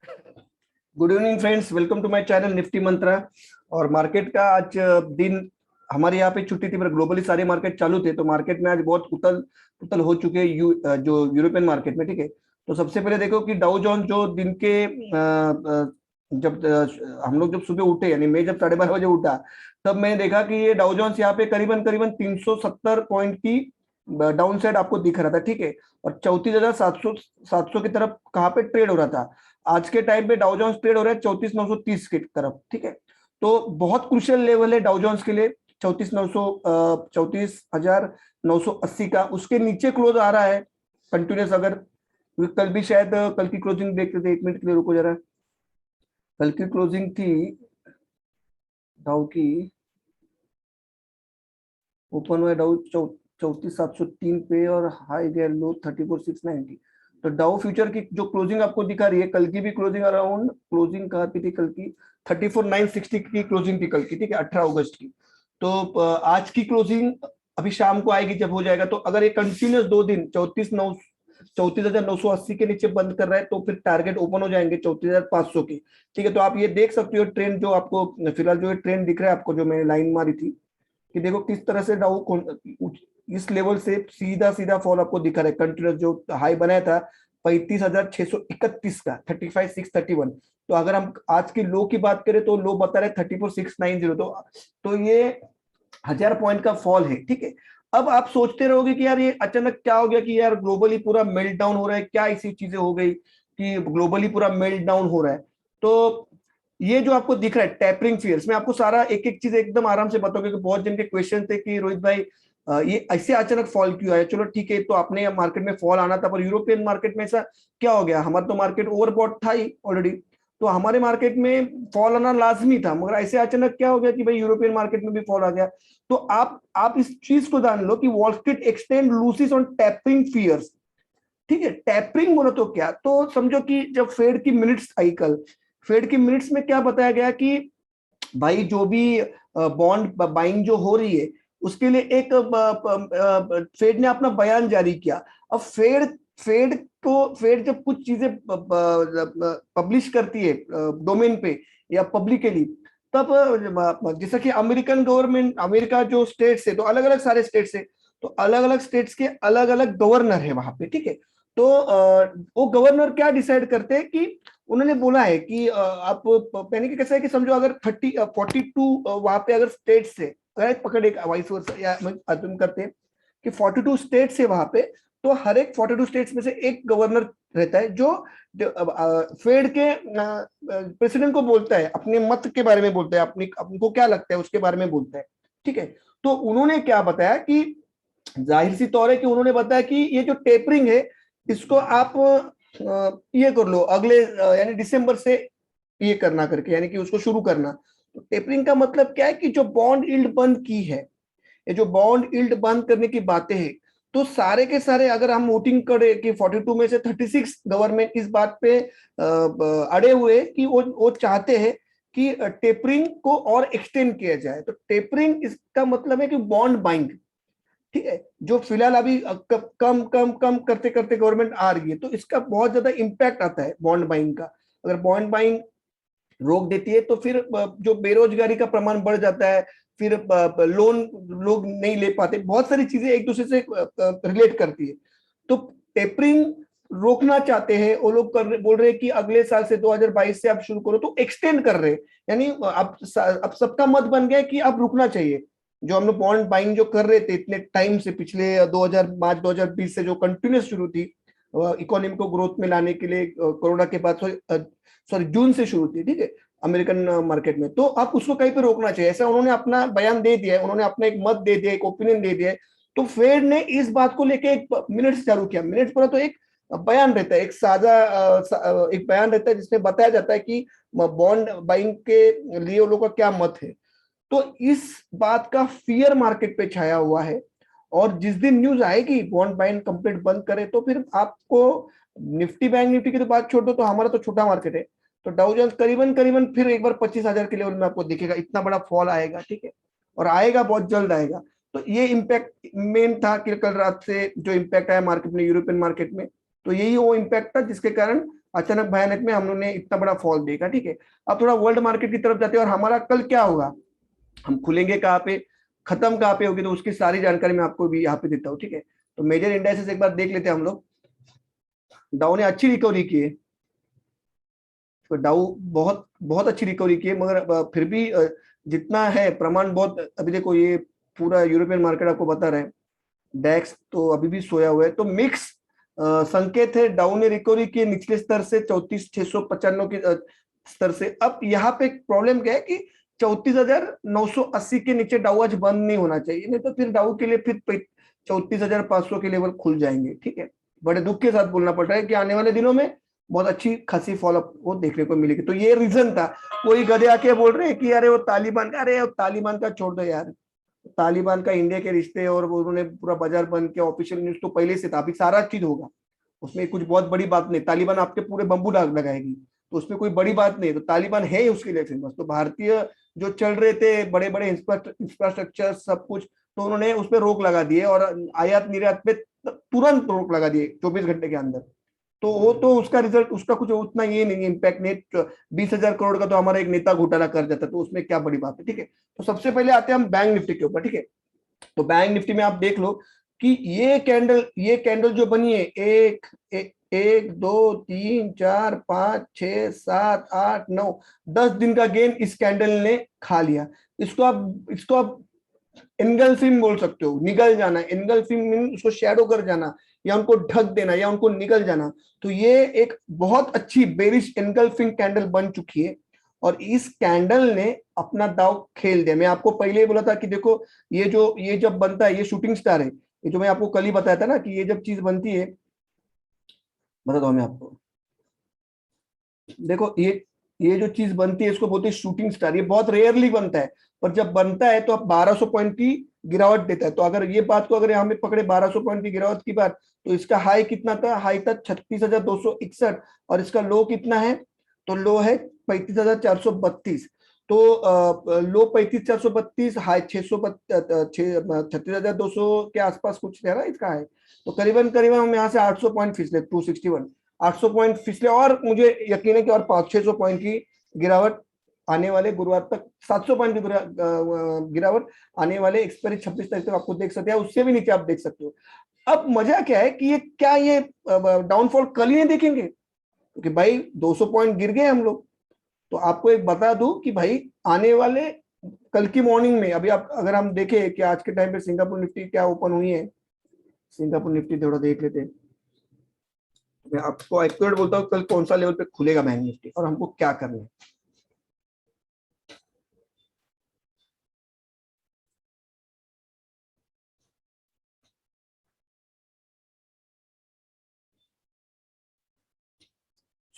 Good evening friends, welcome to my channel Nifty Mantra. और market का आज दिन हमारे यहाँ पे छुट्टी थी पर ग्लोबली सारे मार्केट चालू थे, तो मार्केट में आज बहुत उथल पुथल हो चुके हैं जो यूरोपियन मार्केट में। ठीक है, तो सबसे पहले देखो कि डाउ जोन्स जो दिन के जब हम लोग जब सुबह उठे, यानी मैं जब 12:30 बजे उठा, तब मैंने देखा कि ये डाउ जोन्स यहाँ पे करीबन करीबन 370 पॉइंट की डाउन साइड आपको दिख रहा था। ठीक है, और 34,700 की तरफ कहाँ पे ट्रेड हो रहा था। आज के टाइम पे डाउ जोन्स ट्रेड हो रहा है 34,930 की तरफ। ठीक है, तो बहुत क्रुशियल लेवल है डाउ जोन्स के लिए 34,980 का। उसके नीचे क्लोज आ रहा है कंटिन्यूस। अगर कल भी शायद कल की क्लोजिंग देखते थे, 1 मिनट के लिए रुको जरा। कल की क्लोजिंग थी डाउ की, ओपन हुआ डाउ 34,703 पे और हाई गया लो 34,690। तो डाउ फ्यूचर की जो क्लोजिंग आपको दिखा रही है, कल की भी क्लोजिंग अराउंड, क्लोजिंग कहाँ पे थी कल की, 34,960 की क्लोजिंग थी कल की। ठीक है, 18 अगस्त की। तो आज की क्लोजिंग अभी शाम को आएगी जब हो जाएगा। तो अगर ये कंटिन्यूस 2 दिन 34,980 के नीचे बंद कर रहा है, तो फिर टारगेट ओपन हो जाएंगे 34,500 के। ठीक है, तो आप ये देख सकते हो ट्रेंड जो आपको फिलहाल जो ट्रेंड दिख रहा है आपको, जो मैंने लाइन मारी थी कि देखो किस तरह से डाउ इस लेवल से सीधा सीधा फॉल आपको दिखा रहा है। कंटिन्यूस जो हाई बनाया था 35,631 का, 35,631। तो अगर हम आज की लो की बात करें तो लो बता रहे 34,690। तो ये 1,000 पॉइंट का फॉल है। ठीक है, अब आप सोचते रहोगे कि यार ये अचानक क्या हो गया कि यार ग्लोबली पूरा मेल्ट डाउन हो रहा है, क्या ऐसी चीजें हो गई कि ग्लोबली पूरा मेल्ट डाउन हो रहा है। तो ये जो आपको दिख रहा है टेपरिंग फियर्स, मैं आपको सारा एक एक चीज एकदम आराम से बताऊंगा, क्योंकि बहुत जन के क्वेश्चन थे कि रोहित भाई ये ऐसे अचानक फॉल क्यों आया। चलो ठीक है, तो आपने मार्केट में फॉल आना था, पर यूरोपियन मार्केट में ऐसा क्या हो गया। हमारा तो मार्केट ओवरबॉट था ही ऑलरेडी, तो हमारे मार्केट में फॉल आना लाजमी था, मगर ऐसे अचानक क्या हो गया कि भाई यूरोपियन मार्केट में भी फॉल आ गया। तो आप इस चीज को जान लो कि Wall Street extend losses on tapering fears. ठीक है, टेपरिंग बोलो तो क्या, तो समझो कि जब फेड की मिनट्स आई कल, फेड की मिनट्स में क्या बताया गया कि भाई जो भी बॉन्ड बाइंग जो हो रही है उसके लिए एक फेड ने अपना बयान जारी किया। अब फेड जब कुछ चीजें पब्लिश करती है डोमेन पे या पब्लिकली, तब जैसा कि अमेरिकन गवर्नमेंट, अमेरिका जो स्टेट्स है, तो अलग अलग सारे स्टेट्स है, तो अलग अलग स्टेट्स के अलग अलग गवर्नर है वहां पे। ठीक है, तो वो गवर्नर क्या डिसाइड करते हैं कि उन्होंने बोला है कि आप पहले की कैसा है कि समझो अगर 42 वहां पे अगर स्टेट से अगर पकड़ एक वाइस वर्सा या तुम करते हैं कि 42 स्टेट से वहां पे, तो हर एक 42 स्टेट्स में से एक गवर्नर रहता है जो फेड के प्रेसिडेंट को बोलता है, अपने मत के बारे में बोलता है, अपनी आपको क्या लगता है उसके बारे में बोलता है। ठीक है, तो उन्होंने क्या बताया कि जाहिर सी तौर है कि उन्होंने बताया कि ये जो टेपरिंग है इसको आप ये कर लो अगले यानी दिसंबर से ये करना करके, यानी कि उसको शुरू करना। तो टेपरिंग का मतलब क्या है कि जो बॉन्ड यील्ड बंद की है, ये जो बॉन्ड यील्ड बंद करने की बातें हैं, तो सारे के सारे अगर हम वोटिंग करें कि 42 में से 36 गवर्नमेंट इस बात पे अड़े हुए कि वो चाहते हैं कि टेपरिंग को और एक्सटेंड किया जाए। तो टेपरिंग इसका मतलब है कि बॉन्ड बाइंग, ठीक है, जो फिलहाल अभी कम कम कम करते करते गवर्नमेंट आ रही है, तो इसका बहुत ज्यादा इंपैक्ट आता है बॉन्ड बाइंग का। अगर बॉन्ड बाइंग रोक देती है तो फिर जो बेरोजगारी का प्रमाण बढ़ जाता है, फिर लोन लोग नहीं ले पाते, बहुत सारी चीजें एक दूसरे से रिलेट करती है। तो टेपरिंग रोकना चाहते हैं वो लोग, बोल रहे हैं कि अगले साल से 2022 से आप शुरू करो, तो एक्सटेंड कर रहे हैं। यानी अब सबका मत बन गया कि अब रुकना चाहिए। जो हम लोग बॉन्ड बाइंग जो कर रहे थे इतने टाइम से, पिछले 2000 मार्च 2020 से जो कंटिन्यूस शुरू थी इकोनॉमी को ग्रोथ में लाने के लिए, कोरोना के बाद, सॉरी जून से शुरू थी। ठीक है, अमेरिकन मार्केट में, तो आप उसको कहीं पे रोकना चाहिए, ऐसा उन्होंने अपना बयान दे दिया है, उन्होंने अपना एक मत दे दिया, एक ओपिनियन दे दिया है। तो फेड ने इस बात को लेके एक मिनट्स चालू किया। मिनट्स पर तो एक बयान रहता है, एक साझा एक बयान रहता है जिसमें बताया जाता है कि बॉन्ड बाइंग के लिए उन लोगों का क्या मत है। तो इस बात का फियर मार्केट पे छाया हुआ है, और जिस दिन न्यूज आएगी बॉन्ड बाइंग कंप्लीट बंद करे, तो फिर आपको निफ्टी बैंक निफ्टी की तो बात छोड़ दो, तो हमारा तो छोटा मार्केट है, तो डाउ जोन्स करीबन करीबन फिर एक बार 25,000 के लेवल में आपको दिखेगा, इतना बड़ा फॉल आएगा। ठीक है, और आएगा बहुत जल्द आएगा। तो ये इम्पैक्ट मेन था कि कल रात से जो इम्पैक्ट आया मार्केट में, यूरोपियन मार्केट में, तो यही वो इम्पैक्ट था जिसके कारण अचानक भयानक में हम लोगों ने इतना बड़ा फॉल देखा, ठीक है। अब थोड़ा वर्ल्ड मार्केट की तरफ जाते हैं, और हमारा कल क्या होगा, हम खुलेंगे कहाँ पे, खत्म कहाँ पे होगी, तो उसकी सारी जानकारी मैं आपको भी यहाँ पे देता हूँ, ठीक है। तो मेजर इंडाइसेस एक बार देख लेते हैं हम लोग। डाउ ने अच्छी रिकवरी की है, तो डाउ बहुत बहुत अच्छी रिकवरी की है, मगर फिर भी जितना है प्रमाण बहुत, अभी देखो ये पूरा यूरोपियन मार्केट आपको बता रहा है, डैक्स तो अभी भी सोया हुआ है, तो मिक्स संकेत है। डाउ ने रिकवरी की निचले स्तर से 34,695 के स्तर से। अब यहाँ पे प्रॉब्लम क्या है कि 34,980 के नीचे डाउ आज बंद नहीं होना चाहिए, नहीं तो फिर डाउ के लिए फिर 34,500 के लेवल खुल जाएंगे, ठीक है। बड़े दुख के साथ बोलना पड़ रहा है कि आने वाले दिनों में बहुत अच्छी खासी फॉलोअप वो देखने को मिलेगी। तो ये रीजन था। कोई गधे आके बोल रहे हैं कि अरे वो तालिबान का, अरे वो तालिबान का छोड़ दो यार, तालिबान का इंडिया के रिश्ते और उन्होंने पूरा बाजार बंद किया, ऑफिशियल न्यूज तो पहले से था, अभी सारा चीज होगा, उसमें कुछ बहुत बड़ी बात नहीं। तालिबान आपके पूरे बम्बू लगाएगी, तो उसमें कोई बड़ी बात नहीं, तो तालिबान है ही उसके लिए फेमस। तो भारतीय जो चल रहे थे बड़े बड़े इंफ्रास्ट्रक्चर सब कुछ, तो उन्होंने उस पर रोक लगा दिए, और आयात निर्यात पे तुरंत रोक लगा दिए 24 घंटे के अंदर। तो वो तो उसका रिजल्ट, उसका कुछ उतना ये नहीं इम्पैक्ट नहीं। 20,000 करोड़ का तो हमारा एक नेता घोटाला कर जाता, तो उसमें क्या बड़ी बात है, ठीक है। तो सबसे पहले आते हैं हम बैंक निफ्टी के ऊपर, ठीक है। तो बैंक निफ्टी में आप देख लो कि ये कैंडल जो बनी है, एक दो तीन चार पांच छह सात आठ नौ, 10 दिन का गेन इस कैंडल ने खा लिया। इसको आप एनगल्फिंग बोल सकते हो, निगल जाना। एनगल्फिंग मीन उसको शैडो कर जाना, या उनको ढक देना, या उनको निगल जाना। तो ये एक बहुत अच्छी बेरिश एनगल्फिंग कैंडल बन चुकी है, और इस कैंडल ने अपना दाव खेल दिया। मैं आपको पहले ही बोला था कि देखो, ये जब बनता है, ये शूटिंग स्टार है। ये जो मैं आपको कल ही बताया था ना कि ये जब चीज बनती है, बता दो मैं आपको, देखो ये जो चीज बनती है इसको बोलते हैं शूटिंग स्टार। ये बहुत रेयरली बनता है, पर जब बनता है तो अब 1200 पॉइंट की गिरावट देता है। तो अगर ये बात को अगर यहाँ में पकड़े 1200 पॉइंट की गिरावट की बात, तो इसका हाई कितना था, हाई था 36,261, और इसका लो कितना है, तो लो है 35,432। तो लो 35,432, हाई 36,200 के आसपास कुछ है ना इसका है। तो करीबन करीबन हम यहाँ से 800 पॉइंट फिसले, 261, 800 पॉइंट फिसले, और मुझे यकीन है कि और 500-600 पॉइंट की गिरावट आने वाले गुरुवार तक, 700 पॉइंट की गिरावट आने वाले एक्सपायरी 26 तारीख तक आपको देख सकते हैं, उससे भी नीचे आप देख सकते हो। अब मजा क्या है कि ये डाउनफॉल कल ही नहीं देखेंगे, क्योंकि भाई 200 पॉइंट गिर गए हम लोग। तो आपको एक बता दूं कि भाई आने वाले कल की मॉर्निंग में, अभी आप अगर हम देखें कि आज के टाइम पे सिंगापुर निफ्टी क्या ओपन हुई है, सिंगापुर निफ्टी थोड़ा देख लेते हैं। मैं आपको एक्यूरेट बोलता हूँ कल कौन सा लेवल पे खुलेगा बैंक निफ्टी, और हमको क्या करना है।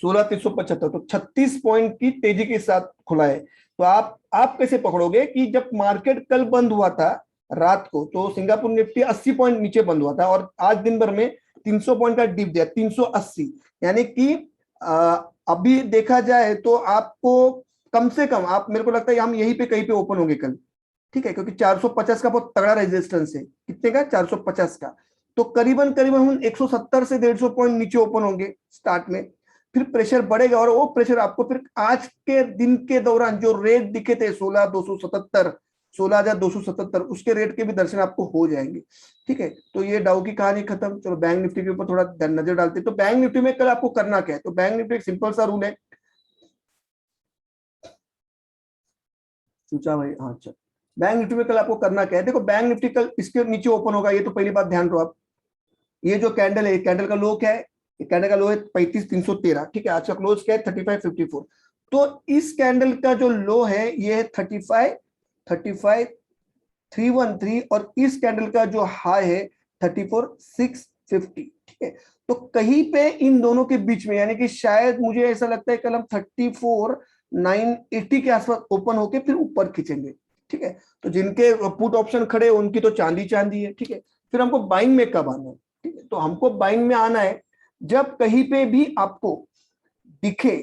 16,375, तो 36 पॉइंट की तेजी के साथ खुला है। तो आप कैसे पकड़ोगे कि जब मार्केट कल बंद हुआ था रात को, तो सिंगापुर निफ्टी 80 पॉइंट नीचे बंद हुआ था, और आज दिन भर में 300 पॉइंट का डिप दिया, 380। यानी कि अभी देखा जाए तो आपको कम से कम, आप मेरे को लगता है हम यहीं पे कहीं पे ओपन होंगे कल, ठीक है, क्योंकि 450 का बहुत तगड़ा रेजिस्टेंस है। कितने का, 450 का। तो करीबन करीबन हम 170 से 150 पॉइंट नीचे ओपन होंगे स्टार्ट में। फिर प्रेशर बढ़ेगा, और वो प्रेशर आपको फिर आज के दिन के दौरान जो रेट दिखे थे 16,277, 16,277, उसके रेट के भी दर्शन आपको हो जाएंगे, ठीक है। तो ये डाउ की कहानी खत्म। चलो बैंक निफ्टी के ऊपर थोड़ा नजर डालते हैं। तो बैंक निफ्टी में कल आपको करना क्या है, तो बैंक निफ्टी एक सिंपल सा रूल है। सूचा भाई, हाँ अच्छा। बैंक निफ्टी में कल आपको करना क्या है, देखो बैंक निफ्टी कल इसके नीचे ओपन होगा, ये तो पहली बात ध्यान रखो आप। ये जो कैंडल है, कैंडल का लो क्या है, कैंडल का लो है 35,313, ठीक है। आज का क्लोज क्या है, 35,54। तो इस कैंडल का जो लो है ये है 35,313, और इस कैंडल का जो हाई है 34,650, ठीक है। तो कहीं पे इन दोनों के बीच में, यानी कि शायद मुझे ऐसा लगता है कल हम 34,980 के आसपास ओपन होके फिर ऊपर खींचेंगे, ठीक है। तो जिनके पुट ऑप्शन खड़े उनकी तो चांदी चांदी है, ठीक है। फिर हमको बाइंग में कब आना है, ठीक है। तो हमको बाइंग में आना है जब कहीं पे भी आपको दिखे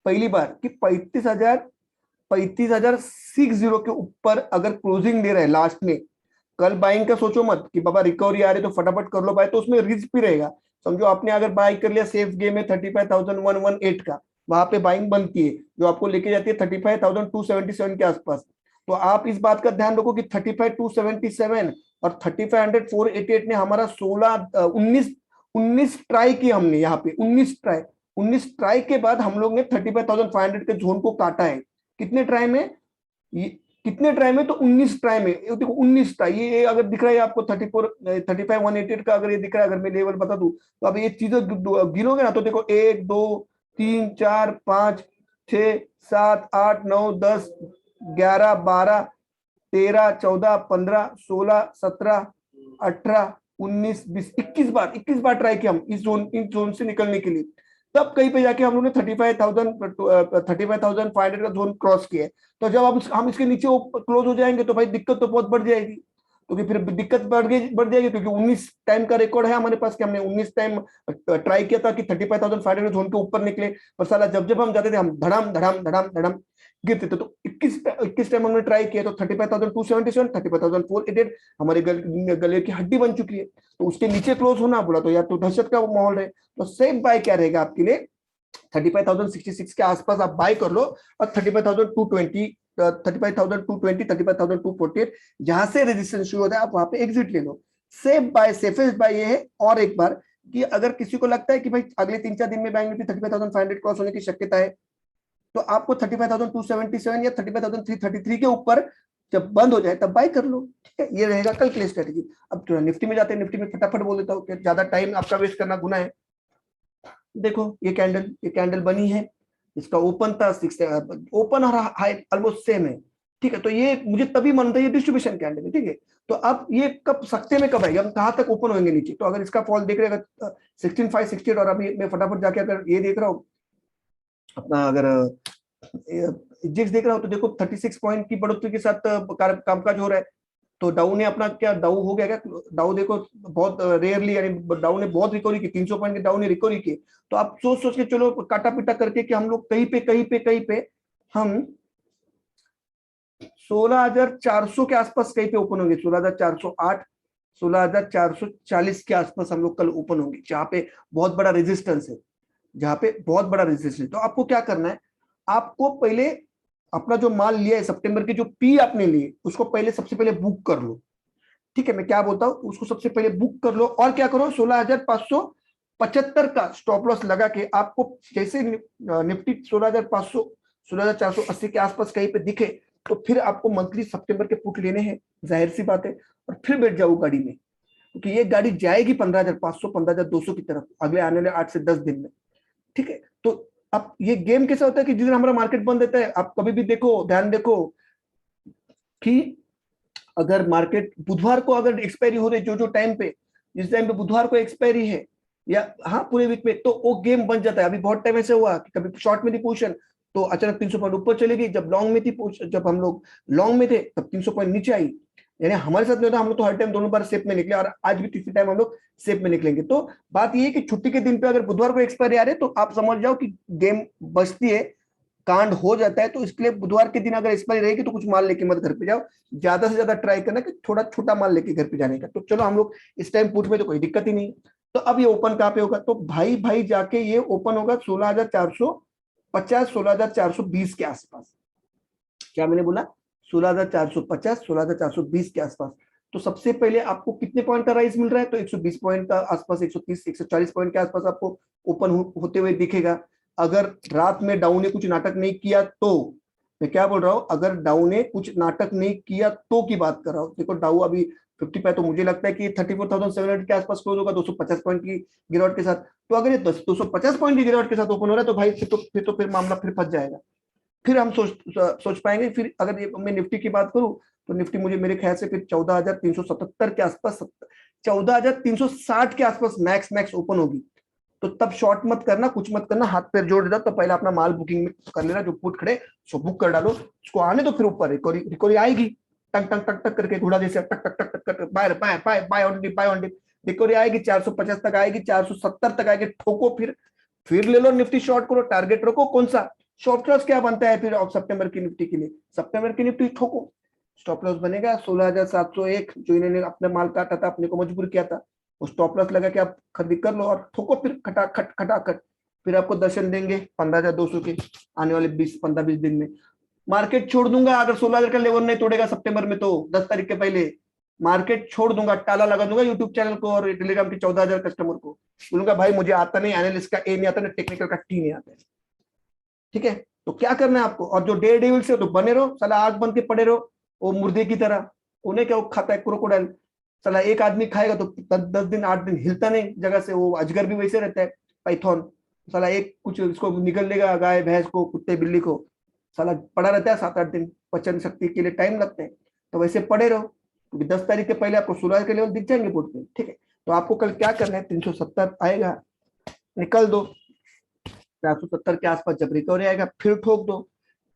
पहली बार कि 35,060 के ऊपर अगर क्लोजिंग दे रहे हैं लास्ट में। कल बाइंग का सोचो मत कि बाबा रिकवरी आ रही तो फटाफट कर लो भाई, तो उसमें रिस्क भी रहेगा। समझो आपने अगर बाय कर लिया सेफ गेम में 35,118 का, वहां पे बाइंग बनती है जो आपको लेके जाती है 35,277 के आसपास। तो आप इस बात का ध्यान रखो कि 35,277 और 35,488 ने हमारा 19 ट्राई की हमने यहाँ पे, 19 ट्राई के बाद हम लोग ने 35,500 के जोन को काटा है। कितने ट्राई में? ये कितने ट्राई में? तो 19 ट्राई में। देखो 19 ट्राई, ये अगर दिख रहा है आपको 35,188 का अगर ये दिख रहा है, अगर मैं लेवल बता दूं तो अब ये चीजें गिनोगे ना तो देखो 1 2 3 4 5 6 7 8 9 10 11 12 13 14 15 16 17 18 19 20 21 बार ट्राई किया हम इस जोन से निकलने के लिए। तब कहीं पे जाके हम लोगों ने 35,500 का जोन क्रॉस किया है। तो जब हम इसके नीचे क्लोज हो जाएंगे तो भाई दिक्कत तो बहुत बढ़ जाएगी, क्योंकि फिर दिक्कत बढ़ जाएगी, क्योंकि 19 टाइम का रिकॉर्ड है हमारे पास कि हमने 19 टाइम ट्राई किया था कि 35,500 जोन के ऊपर निकले, पर साला जब जब हम जाते थे हम धड़ाम धड़ाम धड़ाम धड़ाम गिरते थे। तो 21 टाइम हमने ट्राई किया तो 35,277 35,488 हमारे गले की हड्डी बन चुकी है। तो उसके नीचे क्लोज होना बोला तो यार तो दहशत का माहौल है। तो सेफ बाय क्या रहेगा आपके लिए? 35,066 के आसपास आप बाय कर लो, और 35,220 35,220 जहां से रेजिस्टेंस शुरू होता है आप वहां पे एग्जिट ले लो। सेफ बाय, सेफेस्ट बाय ये है। और एक बार कि अगर किसी को लगता है कि भाई अगले 3-4 दिन में बैंक निफ्टी 35,500 क्रॉस होने की शक्यता है, तो आपको 35,277 या 35,333 के ऊपर जब बंद हो जाए तब बाय कर लो। ठीक है, ये रहेगा कल के लिए स्ट्रेटेजी। अब थोड़ा निफ्टी में जाते हैं, निफ्टी में फटाफट बोल देता हूँ, ज्यादा टाइम आपका वेस्ट करना गुना है। देखो ये कैंडल बनी है, इसका ओपन था 6, ओपन और हाई ऑलमोस्ट सेम है। ठीक है, तो ये मुझे तभी मानता है ये डिस्ट्रीब्यूशन कैंडल है। ठीक है, तो अब ये कब सख्ते में कब आएगा, हम कहां तक ओपन होंगे नीचे? तो अगर इसका फॉल देख रहे 16,568, और अभी मैं फटाफट जाके अगर ये देख रहा हूँ अपना, अगर जिक्स देख रहा हूँ तो देखो 36 पॉइंट की बढ़ोतरी के साथ कामकाज हो रहा है। तो डाउ ने अपना क्या, डाउ हो गया क्या? डाउ देखो बहुत रेयरली, यानी डाउ ने बहुत रिकवरी की, 300 पॉइंट की डाउ ने रिकवरी की। तो आप सोच सोच के चलो काटा पिटा करके कि हम लोग कहीं पे हम 16,400 के आसपास कहीं पे ओपन होंगे, 16,408 16,440 के आसपास हम लोग कल ओपन होंगे, जहां पे बहुत बड़ा रेजिस्टेंस है, जहां पे बहुत बड़ा रेजिस्टेंस है। तो आपको क्या करना है, आपको पहले अपना जो माल लिया है सितंबर के, जो पी आपने लिए उसको पहले सबसे पहले बुक कर लो। ठीक है, मैं क्या बोलता हूं, उसको सबसे पहले बुक कर लो। और क्या करो, 16,575 का स्टॉप लॉस लगा के आपको जैसे निफ्टी 16,500 16,480 के आसपास कहीं पे दिखे तो फिर आपको मंथली सितंबर के पुट लेने हैं, जाहिर सी बात है, और फिर बैठ जाओ गाड़ी में, क्योंकि ये गाड़ी जाएगी 15,500 15,200 की तरफ अगले आने वाले 8 से 10 दिन में। ठीक है, तो अब ये गेम कैसा होता है कि जिस दिन हमारा मार्केट बंद रहता है, आप कभी भी देखो, ध्यान देखो कि अगर मार्केट बुधवार को अगर एक्सपायरी हो रही, जो टाइम पे, जिस टाइम पे बुधवार को एक्सपायरी है, या हाँ पूरे वीक में, तो वो गेम बन जाता है। अभी बहुत टाइम ऐसे हुआ कि कभी शॉर्ट में थी पोजीशन तो अचानक 300 पॉइंट ऊपर चली गई, जब लॉन्ग में थी, जब हम लोग लॉन्ग में थे तब 300 पॉइंट नीचे आई। यानी हमारे साथ नहीं होता, हम लोग तो हर टाइम दोनों बार सेफ में निकले, और आज भी तीसरी टाइम हम लोग सेफ में निकलेंगे। तो बात ये है कि छुट्टी के दिन पे अगर बुधवार को एक्सपायरी आ रहे तो आप समझ जाओ कि गेम बचती है, कांड हो जाता है। तो इसके लिए बुधवार के दिन अगर एक्सपायरी रहेगी तो कुछ माल लेके मत घर पे जाओ, ज्यादा से ज्यादा ट्राई करना कि थोड़ा छोटा माल लेके घर पे जाने का। तो चलो हम लोग इस टाइम पुट में तो कोई दिक्कत ही नहीं। तो अब ये ओपन कहाँ पे होगा, तो भाई जाके ये ओपन होगा 16,450 16,420 के आसपास। क्या मैंने बोला? 16,450 16,420 के आसपास। तो सबसे पहले आपको कितने पॉइंट का राइज मिल रहा है, तो 120 पॉइंट का आसपास, 130 140 पॉइंट के आसपास आपको ओपन होते हुए दिखेगा। अगर रात में डाउ ने कुछ नाटक नहीं किया तो, मैं क्या बोल रहा हूं, अगर डाउ ने कुछ नाटक नहीं किया तो की बात कर रहा हूं। देखो डाउ अभी 50 पे, तो मुझे लगता है कि 34,700 के आसपास क्लोज होगा 250 पॉइंट की गिरावट के साथ। तो अगर ये 250 पॉइंट की गिरावट के साथ ओपन हो रहा है तो भाई फिर मामला फिर फंस जाएगा। फिर हम सोच पाएंगे। फिर अगर ये मैं निफ्टी की बात करूं तो निफ्टी मुझे मेरे ख्याल से फिर 14,377 के आसपास, 14,360 के आसपास मैक्स ओपन होगी। तो तब शॉर्ट मत करना, कुछ मत करना, हाथ पैर जोड़ देना। तो पहले अपना माल बुकिंग में कर लेना, जो पुट खड़े उसको बुक कर डालो, उसको आने तो फिर ऊपर रिकवरी आएगी, टक टक टक टक करके घोड़ा जैसे टक टक टक टक करके buy buy buy buy on dip, buy on dip, recovery आएगी 450 तक आएगी, 470 तक आएगी, ठोको, फिर ले लो निफ्टी शॉर्ट करो, टारगेट रखो। कौन सा शॉर्ट लॉस क्या बनता है फिर अब सितंबर की निफ्टी के लिए? सितंबर की निफ्टी ठोको, स्टॉप लॉस बनेगा 16,701, जो इन्होंने अपने माल काटा था, अपने को मजबूर किया था, वो स्टॉप लॉस लगा के आप खरीदी कर लो और ठोको फिर खटाखट खटाखट, फिर आपको दर्शन देंगे 15,200 के आने वाले 15-20 दिन में। मार्केट छोड़ दूंगा अगर 16,000 का लेवल नहीं तोड़ेगा सितंबर में, तो 10 तारीख के पहले मार्केट छोड़ दूंगा, ताला लगा दूंगा यूट्यूब चैनल को और टेलीग्राम के 14,000 कस्टमर को, बोलूंगा भाई मुझे आता नहीं, एनालिस्ट का ए नहीं आता, ना टेक्निकल का टी नहीं आता है। ठीक है, तो क्या करना है आपको, और जो डे डेविल से तो बने रहो, साला आग बन के पड़े रहो वो मुर्दे की तरह। उन्हें क्या, वो खाता है क्रोकोडाइल, साला एक आदमी खाएगा तो 10 दिन 8 दिन हिलता नहीं जगह से। वो अजगर भी वैसे रहता है, पाइथन, साला एक कुछ इसको निकल लेगा, गाय भैंस को कुत्ते बिल्ली को, साला पड़ा रहता है 7-8 दिन, पचन शक्ति के लिए टाइम लगता है। तो वैसे पड़े रहो, क्योंकि 10 तारीख के पहले आपको 16 के लेवल दिख जाएंगे बोर्ड पे। ठीक है, तो आपको कल क्या करना है, 370 आएगा निकल दो, 470 के आसपास जब रिकवरी आएगा फिर ठोक दो।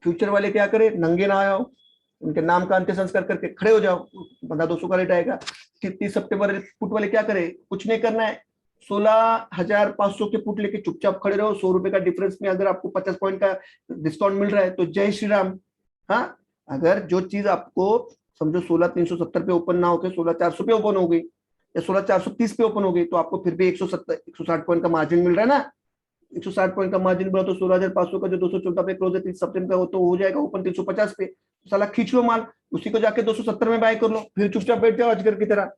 फ्यूचर वाले क्या करे, नंगे ना आओ, उनके नाम का अंत्य संस्कार करके खड़े हो जाओ, 15,200 का रेट आएगा। 30 सितंबर पुट वाले क्या करे, कुछ नहीं करना है, 16,500 के पुट लेके चुपचाप खड़े रहो। 100 रुपए का डिफरेंस में अगर आपको 50 पॉइंट का डिस्काउंट मिल रहा है तो जय श्री राम। हाँ, अगर जो चीज आपको समझो 16,370 पे ओपन ना होकर 16,400 पे ओपन हो गई या 16,430 पे ओपन हो गई, तो आपको फिर भी 160 पॉइंट का मार्जिन मिल रहा है ना। 160 पॉइंट का मार्जिन बोला तो 16,500 का जो 214 पे क्लोज है 30 सितंबर का, वो तो हो जाएगा ओपन 350 पे। तो साला खींच लो माल, उसी को जाके 270 में बाय कर लो, फिर चुपचाप बैठ जाओ अजगर की तरह।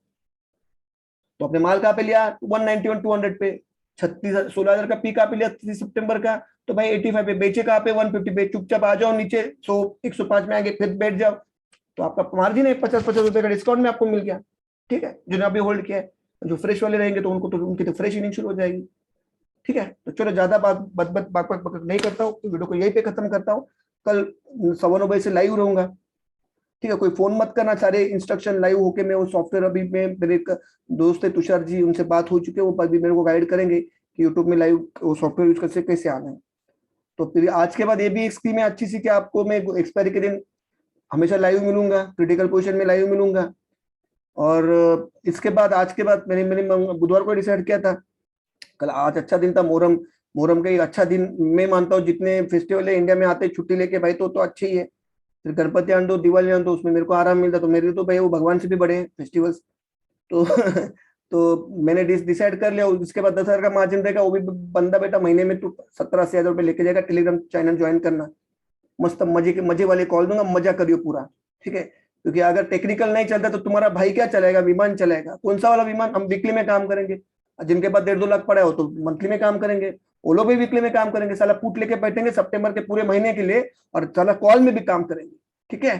तो अपने माल कहाँ पे लिया, 191 200 पे, 16,000 का पी कहाँ पे लिया 30 सितंबर का, तो भाई 85 पे बेचे, कहाँ पे 150 पे, चुपचाप आ जाओ नीचे 100 105 में आगे फिर बैठ जाओ। तो आपका मार्जिन है 50-50 रुपए का डिस्काउंट में आपको मिल गया। ठीक है, जिन्होंने अभी होल्ड किया है, जो फ्रेश वाले रहेंगे तो उनको तो उनकी तो फ्रेश इनिंग शुरू हो जाएगी। ठीक है, तो चलो ज्यादा बात नहीं करता हूँ, तो वीडियो को यहीं पे खत्म करता हूँ। कल 9:15 से लाइव रहूंगा। ठीक है, कोई फोन मत करना, सारे इंस्ट्रक्शन लाइव होके मैं वो सॉफ्टवेयर, अभी मैं मेरे एक दोस्त है तुषार जी, उनसे बात हो चुकी है, वो अभी मेरे को गाइड करेंगे कि यूट्यूब में लाइव वो सॉफ्टवेयर यूज करके कैसे आना है। तो फिर आज के बाद ये भी एक स्कीम है अच्छी सी कि आपको मैं एक्सपायरी के दिन हमेशा लाइव मिलूंगा, क्रिटिकल पोजीशन में लाइव मिलूंगा। और इसके बाद आज के बाद मैंने मैंने बुधवार को डिसाइड किया था, कल आज अच्छा दिन था, मोहरम, मोहरम का एक अच्छा दिन मैं मानता हूँ। जितने फेस्टिवल है इंडिया में आते छुट्टी लेके भाई तो अच्छे ही है। फिर गणपति आन दो, दिवाली आन दो, उसमें मेरे को आराम मिलता, तो मेरे तो भाई वो भगवान से भी बड़े हैं फेस्टिवल्स। तो तो मैंने डिसाइड कर लिया। उसके बाद 10,000 का मार्जिन रहेगा, वो भी बंदा बेटा महीने में तो 70-80 हजार रुपये लेके जाएगा। टेलीग्राम चैनल ज्वाइन करना, मस्त मजे वाले कॉल दूंगा, मजा करियो पूरा। ठीक है, क्योंकि अगर टेक्निकल नहीं चलता तो तुम्हारा भाई क्या चलाएगा, विमान चलाएगा। कौन सा वाला विमान, हम वीकली में काम करेंगे, जिनके पास 1.5-2 लाख पड़ा हो तो मंथली में काम करेंगे, वो लोग भी वीकली में काम करेंगे। साला पुट लेके बैठेंगे सितंबर के पूरे महीने के लिए, और साला कॉल में भी काम करेंगे। ठीक है,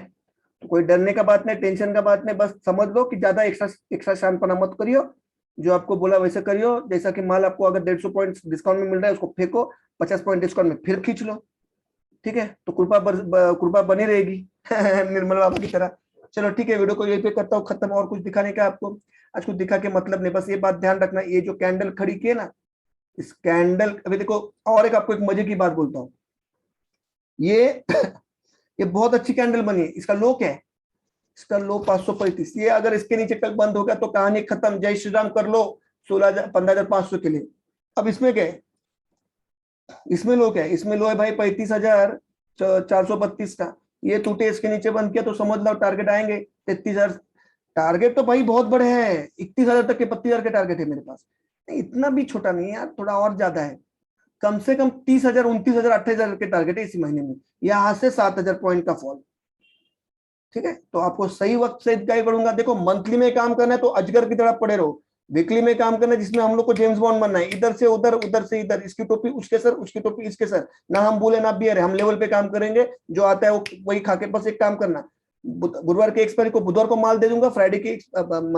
तो कोई डरने का बात नहीं, टेंशन का बात नहीं, बस समझ लो कि ज्यादा एक्स्ट्रा शानपना मत करियो, जो आपको बोला वैसे करियो। जैसा कि माल आपको अगर 150 पॉइंट डिस्काउंट में मिल रहा है उसको फेंको, 50 पॉइंट डिस्काउंट में फिर खींच लो। ठीक है, तो कृपा बनी रहेगी निर्मल बाबा की तरह। चलो ठीक है, वीडियो को यहीं पे करता हूँ खत्म। और कुछ दिखाने का आपको आज कुछ दिखा के मतलब नहीं, बस ये बात ध्यान रखना, ये जो कैंडल खड़ी की है ना, इस कैंडल, अभी देखो और एक आपको एक मजे की बात बोलता हूँ, ये ये बहुत अच्छी कैंडल बनी है। इसका लो क्या है, इसका लो 535। ये अगर इसके नीचे कल बंद हो गया तो कहानी खत्म, जय श्री राम कर लो 15,500 के लिए। अब इसमें क्या है, इसमें लो क्या है, इसमें लो है भाई 35,432 का। ये टूटे, इसके नीचे बंद किया तो समझ लो टारगेट आएंगे 33,000। टारगेट तो भाई बहुत बड़े हैं, 31,000 तक के 32,000 के टारगेट है मेरे पास। इतना भी छोटा नहीं है यार, थोड़ा और ज्यादा है। कम से कम 30,000 29,000 28,000 के टारगेट है इसी महीने में, यहाँ से 7,000 पॉइंट का फॉल। ठीक है, तो आपको सही वक्त से गाइड करूंगा। देखो मंथली में काम करना है तो अजगर की तरह पड़े रहो, वीकली में काम करना है जिसमें हम लोग को जेम्स बॉन्ड बनना है, इधर से उधर उधर से इधर, इसकी टोपी उसके सर, उसकी टोपी इसके सर, ना हम बोले ना बियर है, हम लेवल पे काम करेंगे, जो आता है वो वही खा के। बस एक काम करना, गुरुवार के एक्सपायरी को बुधवार को माल दे दूंगा, फ्राइडे की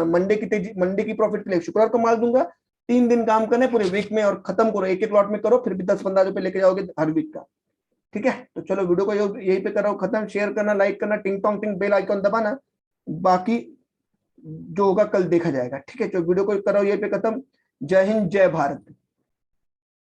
मंडे की तेजी, मंडे की प्रॉफिट के लिए शुक्रवार को माल दूंगा। 3 दिन काम करना है पूरे वीक में, और खत्म करो, एक एक लॉट में करो, फिर भी 10-15 रुपए लेके जाओगे हर वीक का। ठीक है, तो चलो वीडियो को यहीं पे कर रहा हूँ खत्म। शेयर करना, लाइक करना, टिंग टोंग टिंग बेल आइकॉन दबाना, बाकी जो होगा कल देखा जाएगा। ठीक है, जो वीडियो को कर रहा हूँ यहीं पे खत्म। जय हिंद, जय भारत।